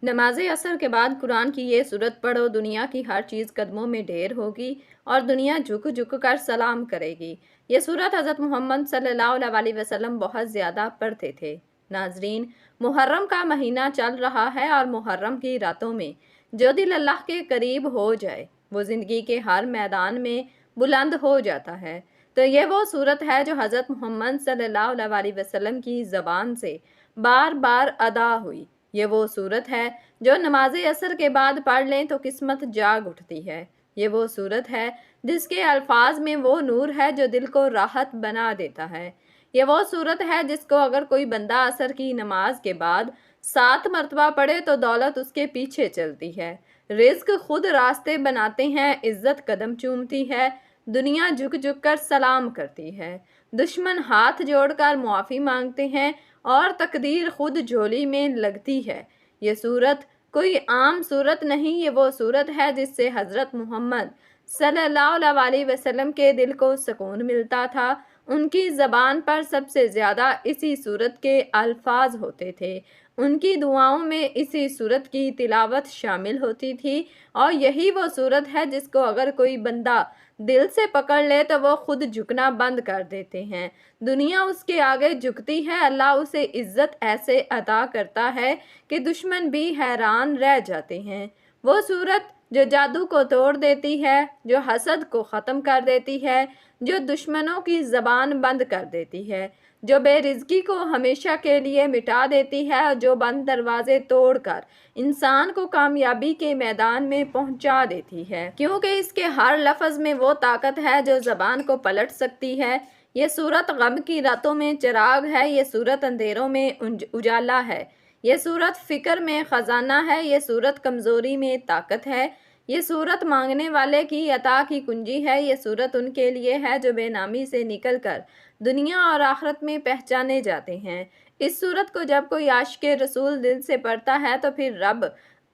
نماز عصر کے بعد قرآن کی یہ سورت پڑھو، دنیا کی ہر چیز قدموں میں ڈھیر ہوگی اور دنیا جھک جھک کر سلام کرے گی۔ یہ سورت حضرت محمد صلی اللہ علیہ وسلم بہت زیادہ پڑھتے تھے۔ ناظرین، محرم کا مہینہ چل رہا ہے اور محرم کی راتوں میں جو دل اللہ کے قریب ہو جائے وہ زندگی کے ہر میدان میں بلند ہو جاتا ہے۔ تو یہ وہ سورت ہے جو حضرت محمد صلی اللہ علیہ وسلم کی زبان سے بار بار ادا ہوئی۔ یہ وہ سورت ہے جو نماز عصر کے بعد پڑھ لیں تو قسمت جاگ اٹھتی ہے۔ یہ وہ سورت ہے جس کے الفاظ میں وہ نور ہے جو دل کو راحت بنا دیتا ہے۔ یہ وہ سورت ہے جس کو اگر کوئی بندہ عصر کی نماز کے بعد 7 مرتبہ پڑھے تو دولت اس کے پیچھے چلتی ہے، رزق خود راستے بناتے ہیں، عزت قدم چومتی ہے، دنیا جھک جھک کر سلام کرتی ہے، دشمن ہاتھ جوڑ کر معافی مانگتے ہیں اور تقدیر خود جھولی میں لگتی ہے۔ یہ سورت کوئی عام سورت نہیں، یہ وہ سورت ہے جس سے حضرت محمد صلی اللہ علیہ وسلم کے دل کو سکون ملتا تھا۔ ان کی زبان پر سب سے زیادہ اسی سورت کے الفاظ ہوتے تھے، ان کی دعاؤں میں اسی سورت کی تلاوت شامل ہوتی تھی، اور یہی وہ سورت ہے جس کو اگر کوئی بندہ دل سے پکڑ لے تو وہ خود جھکنا بند کر دیتے ہیں، دنیا اس کے آگے جھکتی ہے، اللہ اسے عزت ایسے عطا کرتا ہے کہ دشمن بھی حیران رہ جاتے ہیں۔ وہ سورت جو جادو کو توڑ دیتی ہے، جو حسد کو ختم کر دیتی ہے، جو دشمنوں کی زبان بند کر دیتی ہے، جو بے رزقی کو ہمیشہ کے لیے مٹا دیتی ہے اور جو بند دروازے توڑ کر انسان کو کامیابی کے میدان میں پہنچا دیتی ہے، کیونکہ اس کے ہر لفظ میں وہ طاقت ہے جو زبان کو پلٹ سکتی ہے۔ یہ سورت غم کی راتوں میں چراغ ہے، یہ سورت اندھیروں میں اجالا ہے، یہ سورت فکر میں خزانہ ہے، یہ سورت کمزوری میں طاقت ہے، یہ سورت مانگنے والے کی عطا کی کنجی ہے، یہ سورت ان کے لیے ہے جو بے نامی سے نکل کر دنیا اور آخرت میں پہچانے جاتے ہیں۔ اس سورت کو جب کوئی عاشق رسول دل سے پڑھتا ہے تو پھر رب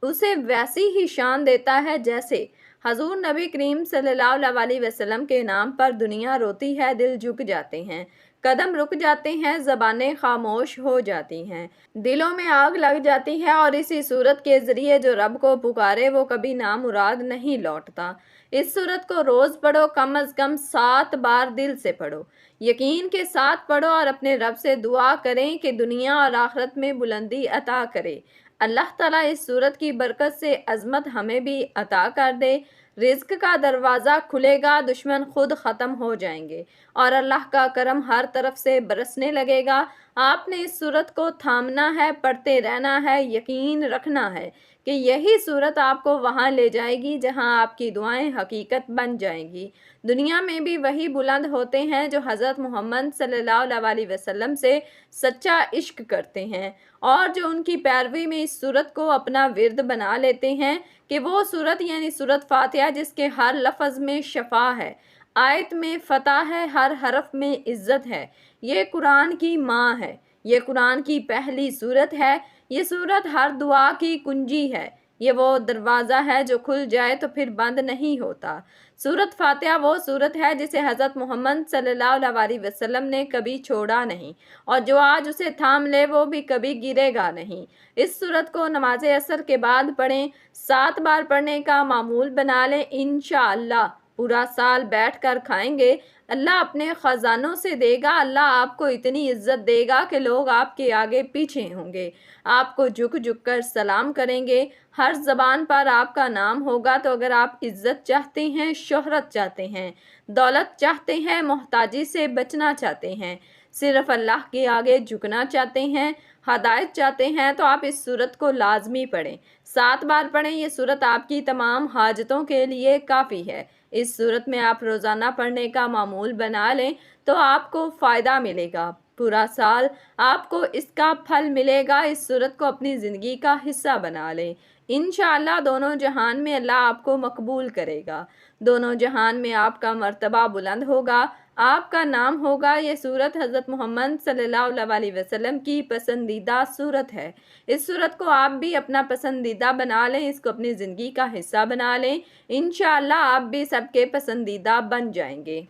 اسے ویسی ہی شان دیتا ہے جیسے حضور نبی کریم صلی اللہ علیہ وسلم کے نام پر دنیا روتی ہے، دل جھک جاتے ہیں، قدم رک جاتے ہیں، زبانیں خاموش ہو جاتی ہیں، دلوں میں آگ لگ جاتی ہے، اور اسی سورت کے ذریعے جو رب کو پکارے وہ کبھی نامراد نہیں لوٹتا۔ اس سورت کو روز پڑھو، کم از کم 7 بار دل سے پڑھو، یقین کے ساتھ پڑھو اور اپنے رب سے دعا کریں کہ دنیا اور آخرت میں بلندی عطا کرے۔ اللہ تعالیٰ اس سورت کی برکت سے عظمت ہمیں بھی عطا کر دے، رزق کا دروازہ کھلے گا، دشمن خود ختم ہو جائیں گے اور اللہ کا کرم ہر طرف سے برسنے لگے گا۔ آپ نے اس سورت کو تھامنا ہے، پڑھتے رہنا ہے، یقین رکھنا ہے کہ یہی سورت آپ کو وہاں لے جائے گی جہاں آپ کی دعائیں حقیقت بن جائیں گی۔ دنیا میں بھی وہی بلند ہوتے ہیں جو حضرت محمد صلی اللہ علیہ وسلم سے سچا عشق کرتے ہیں اور جو ان کی پیروی میں اس سورت کو اپنا ورد بنا لیتے ہیں، کہ وہ سورت یعنی سورت فاتحہ جس کے ہر لفظ میں شفا ہے، آیت میں فتح ہے، ہر حرف میں عزت ہے، یہ قرآن کی ماں ہے، یہ قرآن کی پہلی سورت ہے، یہ سورت ہر دعا کی کنجی ہے، یہ وہ دروازہ ہے جو کھل جائے تو پھر بند نہیں ہوتا۔ سورت فاتحہ وہ سورت ہے جسے حضرت محمد صلی اللہ علیہ وسلم نے کبھی چھوڑا نہیں، اور جو آج اسے تھام لے وہ بھی کبھی گرے گا نہیں۔ اس سورت کو نماز عصر کے بعد پڑھیں، 7 بار پڑھنے کا معمول بنا لیں، انشاءاللہ پورا سال بیٹھ کر کھائیں گے، اللہ اپنے خزانوں سے دے گا، اللہ آپ کو اتنی عزت دے گا کہ لوگ آپ کے آگے پیچھے ہوں گے، آپ کو جھک جھک کر سلام کریں گے، ہر زبان پر آپ کا نام ہوگا۔ تو اگر آپ عزت چاہتے ہیں، شہرت چاہتے ہیں، دولت چاہتے ہیں، محتاجی سے بچنا چاہتے ہیں، صرف اللہ کے آگے جھکنا چاہتے ہیں، ہدایت چاہتے ہیں، تو آپ اس سورت کو لازمی پڑھیں، 7 بار پڑھیں۔ یہ سورت آپ کی تمام حاجتوں کے لیے کافی ہے۔ اس سورت میں آپ روزانہ پڑھنے کا معمول بنا لیں تو آپ کو فائدہ ملے گا، پورا سال آپ کو اس کا پھل ملے گا۔ اس سورت کو اپنی زندگی کا حصہ بنا لیں، انشاءاللہ دونوں جہان میں اللہ آپ کو مقبول کرے گا، دونوں جہان میں آپ کا مرتبہ بلند ہوگا، آپ کا نام ہوگا۔ یہ سورت حضرت محمد صلی اللہ علیہ وسلم کی پسندیدہ سورت ہے۔ اس سورت کو آپ بھی اپنا پسندیدہ بنا لیں، اس کو اپنی زندگی کا حصہ بنا لیں، انشاءاللہ آپ بھی سب کے پسندیدہ بن جائیں گے۔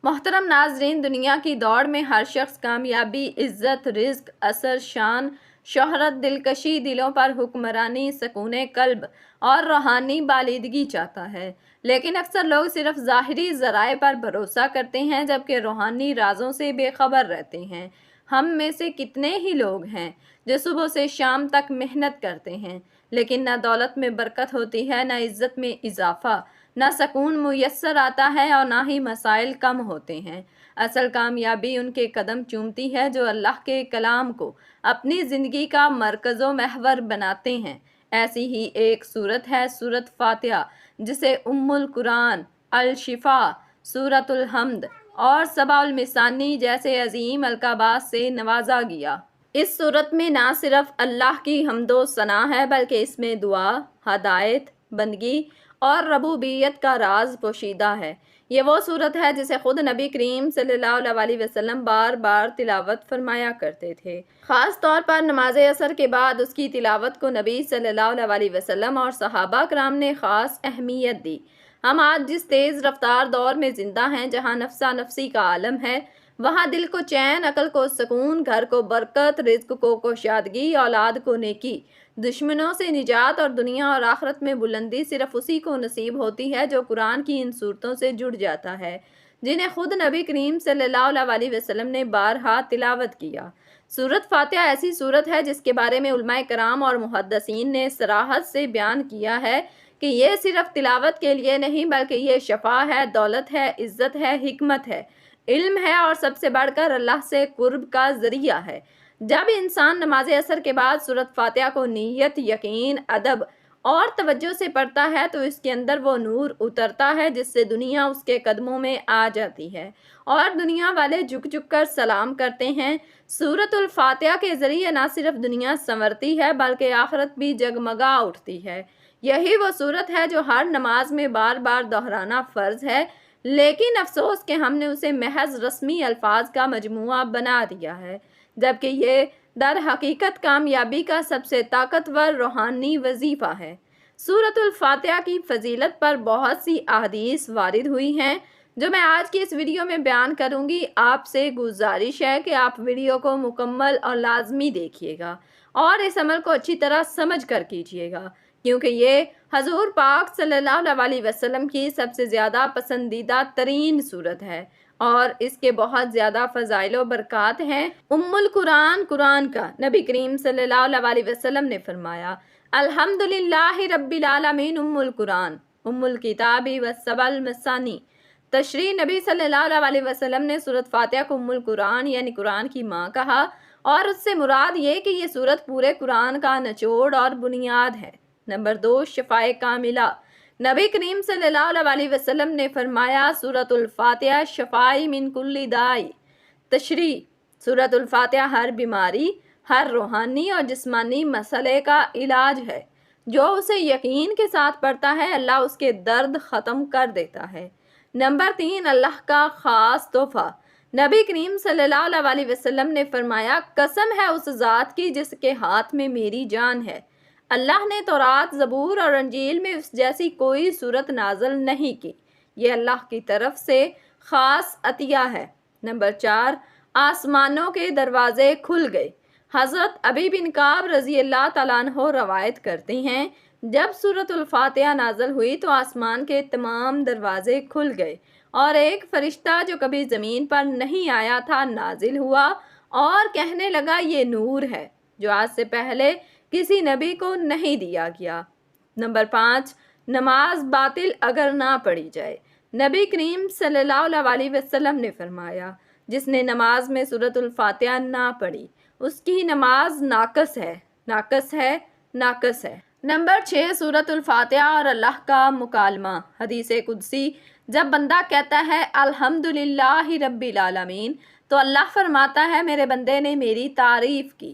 محترم ناظرین، دنیا کی دوڑ میں ہر شخص کامیابی، عزت، رزق، اثر، شان، شہرت، دلکشی، دلوں پر حکمرانی، سکون قلب اور روحانی بالیدگی چاہتا ہے۔ لیکن اکثر لوگ صرف ظاہری ذرائع پر بھروسہ کرتے ہیں جبکہ روحانی رازوں سے بے خبر رہتے ہیں۔ ہم میں سے کتنے ہی لوگ ہیں جو صبح سے شام تک محنت کرتے ہیں لیکن نہ دولت میں برکت ہوتی ہے، نہ عزت میں اضافہ، نہ سکون میسر آتا ہے اور نہ ہی مسائل کم ہوتے ہیں۔ اصل کامیابی ان کے قدم چومتی ہے جو اللہ کے کلام کو اپنی زندگی کا مرکز و محور بناتے ہیں۔ ایسی ہی ایک سورت ہے سورت فاتحہ، جسے ام القرآن، الشفاء، سورت الحمد اور سبع المثانی جیسے عظیم القابات سے نوازا گیا۔ اس سورت میں نہ صرف اللہ کی حمد و ثنا ہے بلکہ اس میں دعا، ہدایت، بندگی اور ربوبیت کا راز پوشیدہ ہے۔ یہ وہ سورت ہے جسے خود نبی کریم صلی اللہ علیہ وسلم بار بار تلاوت فرمایا کرتے تھے۔ خاص طور پر نماز عصر کے بعد اس کی تلاوت کو نبی صلی اللہ علیہ وسلم اور صحابہ کرام نے خاص اہمیت دی۔ ہم آج جس تیز رفتار دور میں زندہ ہیں، جہاں نفسا نفسی کا عالم ہے، وہاں دل کو چین، عقل کو سکون، گھر کو برکت، رزق کو کشادگی، اولاد کو نیکی، دشمنوں سے نجات اور دنیا اور آخرت میں بلندی صرف اسی کو نصیب ہوتی ہے جو قرآن کی ان صورتوں سے جڑ جاتا ہے، جنہیں خود نبی کریم صلی اللہ علیہ وسلم نے بارہا تلاوت کیا۔ سورت فاتحہ ایسی سورت ہے جس کے بارے میں علماء کرام اور محدثین نے صراحت سے بیان کیا ہے کہ یہ صرف تلاوت کے لیے نہیں بلکہ یہ شفا ہے، دولت ہے، عزت ہے، حکمت ہے، علم ہے اور سب سے بڑھ کر اللہ سے قرب کا ذریعہ ہے۔ جب انسان نماز عصر کے بعد سورت فاتحہ کو نیت، یقین، ادب اور توجہ سے پڑھتا ہے تو اس کے اندر وہ نور اترتا ہے جس سے دنیا اس کے قدموں میں آ جاتی ہے اور دنیا والے جھک جھک کر سلام کرتے ہیں۔ سورت الفاتحہ کے ذریعے نہ صرف دنیا سنورتی ہے بلکہ آخرت بھی جگمگا اٹھتی ہے۔ یہی وہ سورت ہے جو ہر نماز میں بار بار دہرانا فرض ہے، لیکن افسوس کہ ہم نے اسے محض رسمی الفاظ کا مجموعہ بنا دیا ہے، جبکہ یہ در حقیقت کامیابی کا سب سے طاقتور روحانی وظیفہ ہے۔ سورت الفاتحہ کی فضیلت پر بہت سی احادیث وارد ہوئی ہیں جو میں آج کی اس ویڈیو میں بیان کروں گی۔ آپ سے گزارش ہے کہ آپ ویڈیو کو مکمل اور لازمی دیکھیے گا اور اس عمل کو اچھی طرح سمجھ کر کیجیے گا، کیونکہ یہ حضور پاک صلی اللہ علیہ وسلم کی سب سے زیادہ پسندیدہ ترین سورت ہے اور اس کے بہت زیادہ فضائل و برکات ہیں۔ ام القرآن، قرآن کا نبی کریم صلی اللہ علیہ وسلم نے فرمایا، الحمدللہ رب العالمین ام القرآن، ام الکتاب والسبع المثانی۔ تشریح: نبی صلی اللہ علیہ وسلم نے سورت فاتحہ کو ام القرآن یعنی قرآن کی ماں کہا اور اس سے مراد یہ کہ یہ سورت پورے قرآن کا نچوڑ اور بنیاد ہے۔ نمبر 2، شفاء کاملہ۔ نبی کریم صلی اللہ علیہ وسلم نے فرمایا، سورت الفاتحہ شفاء من کل داء۔ تشریح: سورت الفاتحہ ہر بیماری، ہر روحانی اور جسمانی مسئلے کا علاج ہے۔ جو اسے یقین کے ساتھ پڑھتا ہے اللہ اس کے درد ختم کر دیتا ہے۔ نمبر 3، اللہ کا خاص تحفہ۔ نبی کریم صلی اللہ علیہ وسلم نے فرمایا، قسم ہے اس ذات کی جس کے ہاتھ میں میری جان ہے، اللہ نے تورات، زبور اور انجیل میں اس جیسی کوئی سورت نازل نہیں کی۔ یہ اللہ کی طرف سے خاص عطیہ ہے۔ نمبر 4، آسمانوں کے دروازے کھل گئے۔ حضرت ابی بن کعب رضی اللہ تعالیٰ عنہ روایت کرتے ہیں، جب سورت الفاتحہ نازل ہوئی تو آسمان کے تمام دروازے کھل گئے اور ایک فرشتہ جو کبھی زمین پر نہیں آیا تھا نازل ہوا اور کہنے لگا، یہ نور ہے جو آج سے پہلے کسی نبی کو نہیں دیا گیا۔ نمبر 5، نماز باطل اگر نہ پڑھی جائے۔ نبی کریم صلی اللہ علیہ وسلم نے فرمایا، جس نے نماز میں سورت الفاتحہ نہ پڑھی اس کی نماز ناقص ہے، ناقص ہے، ناقص ہے۔ نمبر 6، سورت الفاتحہ اور اللہ کا مکالمہ۔ حدیث قدسی: جب بندہ کہتا ہے الحمدللہ رب العالمین تو اللہ فرماتا ہے، میرے بندے نے میری تعریف کی۔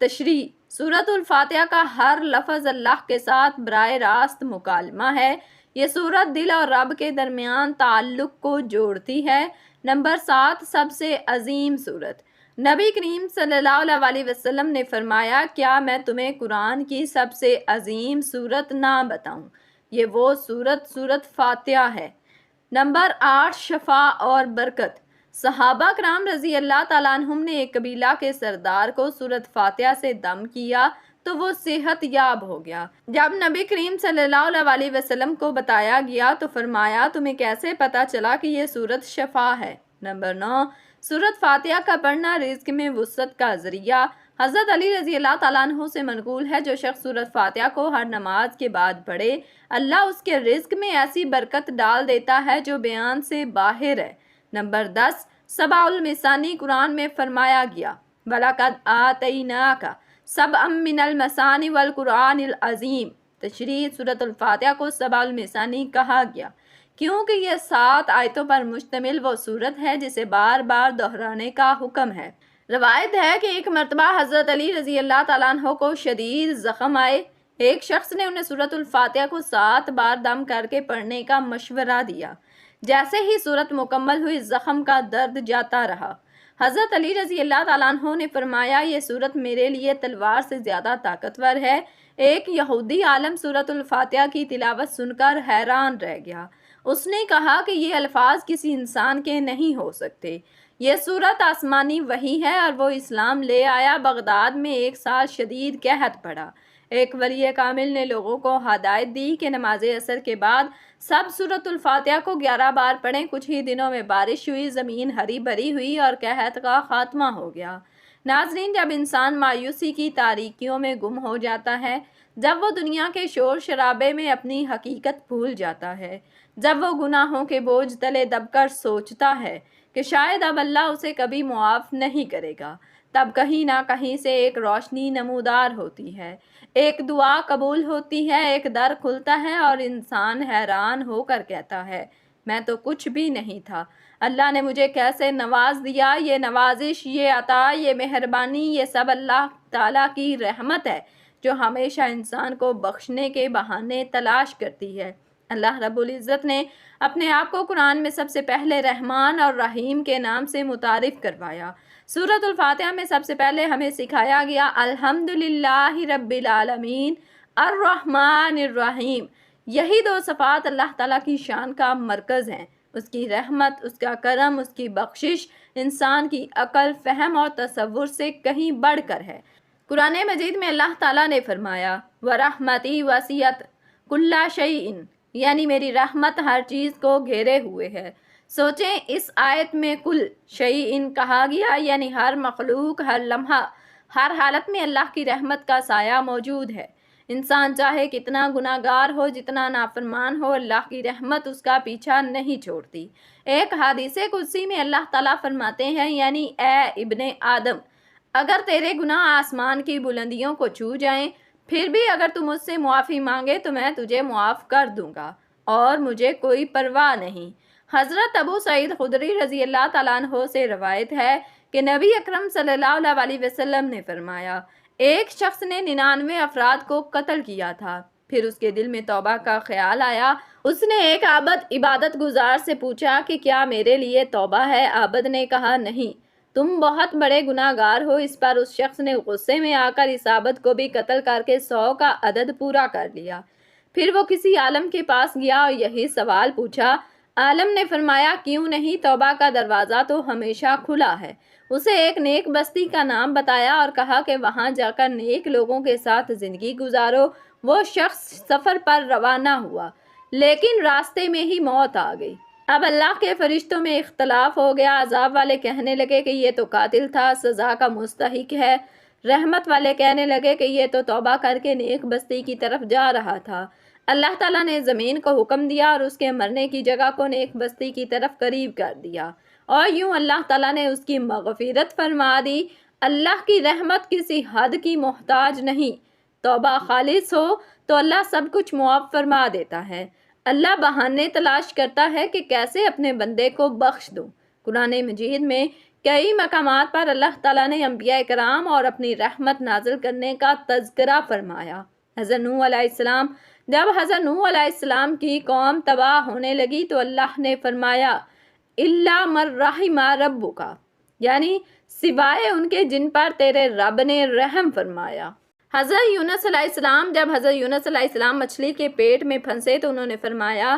تشریح: سورت الفاتحہ کا ہر لفظ اللہ کے ساتھ براہ راست مکالمہ ہے۔ یہ سورت دل اور رب کے درمیان تعلق کو جوڑتی ہے۔ نمبر 7، سب سے عظیم سورت۔ نبی کریم صلی اللہ علیہ وسلم نے فرمایا، کیا میں تمہیں قرآن کی سب سے عظیم سورت نہ بتاؤں؟ یہ وہ سورت فاتحہ ہے۔ نمبر 8، شفا اور برکت۔ صحابہ کرام رضی اللہ تعالیٰ عنہم نے ایک قبیلہ کے سردار کو سورۃ فاتحہ سے دم کیا تو وہ صحت یاب ہو گیا۔ جب نبی کریم صلی اللہ علیہ وسلم کو بتایا گیا تو فرمایا تمہیں کیسے پتا چلا کہ یہ سورت شفا ہے؟ نمبر 9، سورۃ فاتحہ کا پڑھنا رزق میں وسعت کا ذریعہ۔ حضرت علی رضی اللہ تعالیٰ عنہ سے منقول ہے جو شخص سورۃ فاتحہ کو ہر نماز کے بعد پڑھے اللہ اس کے رزق میں ایسی برکت ڈال دیتا ہے جو بیان سے باہر ہے۔ نمبر 10، سبع المثانی قرآن میں فرمایا گیا وَلَقَدْ آتَيْنَاكَ سَبْعًا مِّنَ الْمَثَانِي وَالْقُرْآنِ الْعَظِيمِ۔ تشریح سورۃ الفاتحہ کو سبع المثانی کہا گیا کیونکہ یہ 7 آیتوں پر مشتمل وہ سورت ہے جسے بار بار دہرانے کا حکم ہے۔ روایت ہے کہ ایک مرتبہ حضرت علی رضی اللہ تعالیٰ عنہ کو شدید زخم آئے۔ ایک شخص نے انہیں سورۃ الفاتحہ کو 7 بار دم کر کے پڑھنے کا مشورہ دیا۔ جیسے ہی سورت مکمل ہوئی زخم کا درد جاتا رہا۔ حضرت علی رضی اللہ تعالیٰ عنہ نے فرمایا یہ سورت میرے لیے تلوار سے زیادہ طاقتور ہے۔ ایک یہودی عالم سورۃ الفاتحہ کی تلاوت سن کر حیران رہ گیا۔ اس نے کہا کہ یہ الفاظ کسی انسان کے نہیں ہو سکتے۔ یہ سورت آسمانی وحی ہے اور وہ اسلام لے آیا۔ بغداد میں 1 سال شدید قحط پڑا۔ ایک ولی کامل نے لوگوں کو ہدایت دی کہ نماز عصر کے بعد سب سورۃ الفاتحہ کو 11 بار پڑھیں۔ کچھ ہی دنوں میں بارش ہوئی، زمین ہری بھری ہوئی اور قحط کا خاتمہ ہو گیا۔ ناظرین، جب انسان مایوسی کی تاریکیوں میں گم ہو جاتا ہے، جب وہ دنیا کے شور شرابے میں اپنی حقیقت بھول جاتا ہے، جب وہ گناہوں کے بوجھ تلے دب کر سوچتا ہے کہ شاید اب اللہ اسے کبھی معاف نہیں کرے گا، تب کہیں نہ کہیں سے ایک روشنی نمودار ہوتی ہے، ایک دعا قبول ہوتی ہے، ایک در کھلتا ہے اور انسان حیران ہو کر کہتا ہے میں تو کچھ بھی نہیں تھا، اللہ نے مجھے کیسے نواز دیا۔ یہ نوازش، یہ عطا، یہ مہربانی، یہ سب اللہ تعالیٰ کی رحمت ہے جو ہمیشہ انسان کو بخشنے کے بہانے تلاش کرتی ہے۔ اللہ رب العزت نے اپنے آپ کو قرآن میں سب سے پہلے رحمان اور رحیم کے نام سے متعارف کروایا۔ سورۃ الفاتحہ میں سب سے پہلے ہمیں سکھایا گیا الحمدللہ رب العالمین الرحمن الرحیم۔ یہی 2 صفات اللہ تعالیٰ کی شان کا مرکز ہیں۔ اس کی رحمت، اس کا کرم، اس کی بخشش انسان کی عقل، فہم اور تصور سے کہیں بڑھ کر ہے۔ قرآن مجید میں اللہ تعالیٰ نے فرمایا وَرَحْمَتِي وَسِعَتْ كُلَّ شَيْءٍ، یعنی میری رحمت ہر چیز کو گھیرے ہوئے ہے۔ سوچیں، اس آیت میں کل شیء کہا گیا یعنی ہر مخلوق، ہر لمحہ، ہر حالت میں اللہ کی رحمت کا سایہ موجود ہے۔ انسان چاہے کتنا گناہ گار ہو، جتنا نافرمان ہو، اللہ کی رحمت اس کا پیچھا نہیں چھوڑتی۔ ایک حدیث قدسی میں اللہ تعالیٰ فرماتے ہیں یعنی اے ابن آدم، اگر تیرے گناہ آسمان کی بلندیوں کو چھو جائیں، پھر بھی اگر تم مجھ سے معافی مانگے تو میں تجھے معاف کر دوں گا اور مجھے کوئی پرواہ نہیں۔ حضرت ابو سعید خدری رضی اللہ تعالیٰ عنہ سے روایت ہے کہ نبی اکرم صلی اللہ علیہ وسلم نے فرمایا ایک شخص نے 99 افراد کو قتل کیا تھا، پھر اس کے دل میں توبہ کا خیال آیا۔ اس نے ایک عابد عبادت گزار سے پوچھا کہ کیا میرے لیے توبہ ہے؟ عابد نے کہا نہیں، تم بہت بڑے گناہ گار ہو۔ اس پر اس شخص نے غصے میں آ کر اس عابد کو بھی قتل کر کے 100 کا عدد پورا کر لیا۔ پھر وہ کسی عالم کے پاس گیا اور یہی سوال پوچھا۔ عالم نے فرمایا کیوں نہیں، توبہ کا دروازہ تو ہمیشہ کھلا ہے۔ اسے ایک نیک بستی کا نام بتایا اور کہا کہ وہاں جا کر نیک لوگوں کے ساتھ زندگی گزارو۔ وہ شخص سفر پر روانہ ہوا لیکن راستے میں ہی موت آ گئی۔ اب اللہ کے فرشتوں میں اختلاف ہو گیا۔ عذاب والے کہنے لگے کہ یہ تو قاتل تھا، سزا کا مستحق ہے۔ رحمت والے کہنے لگے کہ یہ تو توبہ کر کے نیک بستی کی طرف جا رہا تھا۔ اللہ تعالیٰ نے زمین کو حکم دیا اور اس کے مرنے کی جگہ کو نیک بستی کی طرف قریب کر دیا اور یوں اللہ تعالیٰ نے اس کی مغفرت فرما دی۔ اللہ کی رحمت کسی حد کی محتاج نہیں۔ توبہ خالص ہو تو اللہ سب کچھ معاف فرما دیتا ہے۔ اللہ بہانے تلاش کرتا ہے کہ کیسے اپنے بندے کو بخش دوں۔ قرآن مجید میں کئی مقامات پر اللہ تعالیٰ نے انبیاء کرام اور اپنی رحمت نازل کرنے کا تذکرہ فرمایا۔ حضرت نوح علیہ السلام، جب حضرت نوح علیہ السلام کی قوم تباہ ہونے لگی تو اللہ نے فرمایا الا من رحم ربک، یعنی سوائے ان کے جن پر تیرے رب نے رحم فرمایا۔ حضرت یونس علیہ السلام، جب حضرت یونس علیہ السلام مچھلی کے پیٹ میں پھنسے تو انہوں نے فرمایا